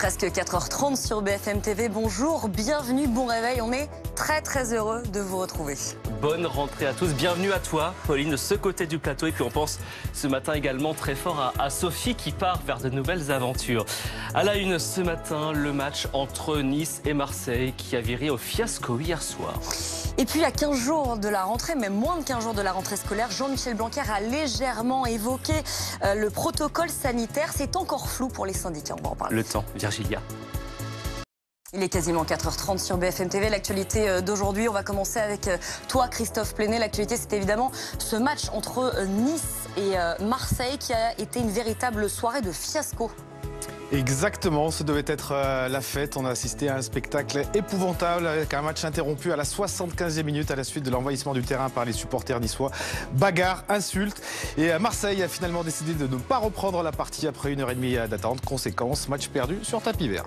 Presque 4h30 sur BFM TV. Bonjour, bienvenue, bon réveil. On est très heureux de vous retrouver. Bonne rentrée à tous. Bienvenue à toi, Pauline, de ce côté du plateau. Et puis on pense ce matin également très fort à Sophie qui part vers de nouvelles aventures. À la une ce matin, le match entre Nice et Marseille qui a viré au fiasco hier soir. Et puis à 15 jours de la rentrée, même moins de 15 jours de la rentrée scolaire, Jean-Michel Blanquer a légèrement évoqué le protocole sanitaire. C'est encore flou pour les syndicats, on va en parler. Le temps, Virgilia. Il est quasiment 4h30 sur BFM TV. L'actualité d'aujourd'hui, on va commencer avec toi, Christophe Plenet. L'actualité, c'est évidemment ce match entre Nice et Marseille qui a été une véritable soirée de fiasco. Exactement, ce devait être la fête. On a assisté à un spectacle épouvantable avec un match interrompu à la 75e minute à la suite de l'envahissement du terrain par les supporters niçois. Bagarre, insultes. Et Marseille a finalement décidé de ne pas reprendre la partie après 1h30 d'attente. Conséquence, match perdu sur tapis vert.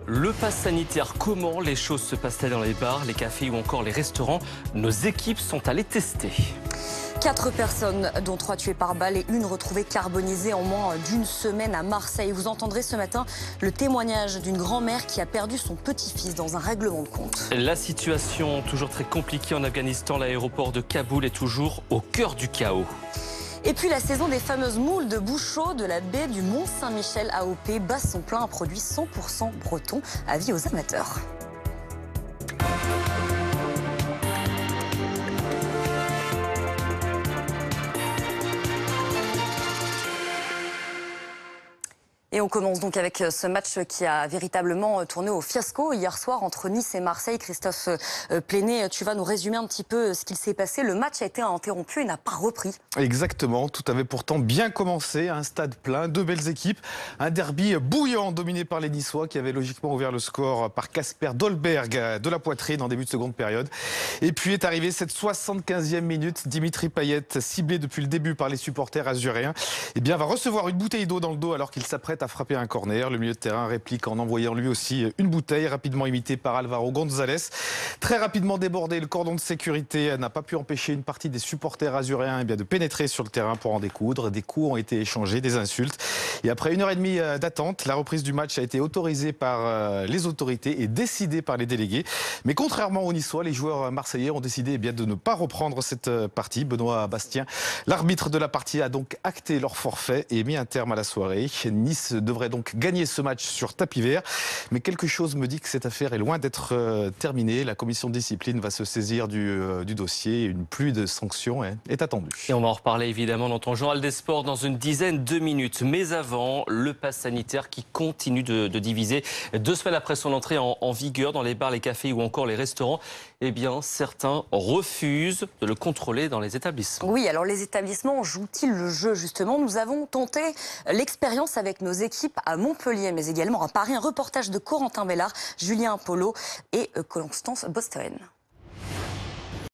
Le pass sanitaire, comment les choses se passent-elles dans les bars, les cafés ou encore les restaurants? Nos équipes sont allées tester. 4 personnes, dont 3 tuées par balle et 1 retrouvée carbonisée en moins d'une semaine à Marseille. Vous entendrez ce matin le témoignage d'une grand-mère qui a perdu son petit-fils dans un règlement de compte. La situation toujours très compliquée en Afghanistan. L'aéroport de Kaboul est toujours au cœur du chaos. Et puis la saison des fameuses moules de Bouchot de la baie du Mont-Saint-Michel AOP bat son plein, un produit 100% breton. Avis aux amateurs. Et on commence donc avec ce match qui a véritablement tourné au fiasco hier soir entre Nice et Marseille. Christophe Plenet, tu vas nous résumer un petit peu ce qu'il s'est passé. Le match a été interrompu et n'a pas repris. Exactement, tout avait pourtant bien commencé. Un stade plein, 2 belles équipes. Un derby bouillant dominé par les Niçois qui avaient logiquement ouvert le score par Casper Dolberg de la poitrine en début de seconde période. Et puis est arrivée cette 75e minute. Dimitri Payet, ciblé depuis le début par les supporters azuréens, va recevoir une bouteille d'eau dans le dos alors qu'il s'apprête à frapper un corner. Le milieu de terrain réplique en envoyant lui aussi une bouteille, rapidement imitée par Alvaro González. Très rapidement débordé, le cordon de sécurité n'a pas pu empêcher une partie des supporters azuréens de pénétrer sur le terrain pour en découdre. Des coups ont été échangés, des insultes. Et après 1h30 d'attente, la reprise du match a été autorisée par les autorités et décidée par les délégués. Mais contrairement aux Niçois, les joueurs marseillais ont décidé de ne pas reprendre cette partie. Benoît Bastien, l'arbitre de la partie, a donc acté leur forfait et mis un terme à la soirée. Nice devrait donc gagner ce match sur tapis vert. Mais quelque chose me dit que cette affaire est loin d'être terminée. La commission de discipline va se saisir du dossier. Une pluie de sanctions est attendue. Et on va en reparler évidemment dans ton journal des sports dans une dizaine de minutes. Mais avant, le pass sanitaire qui continue de diviser. 2 semaines après son entrée en vigueur dans les bars, les cafés ou encore les restaurants, certains refusent de le contrôler dans les établissements. Oui, alors les établissements jouent-ils le jeu justement? Nous avons tenté l'expérience avec nos équipes à Montpellier, mais également à Paris. Un reportage de Corentin Bellard, Julien Polo et Constance Bostoen.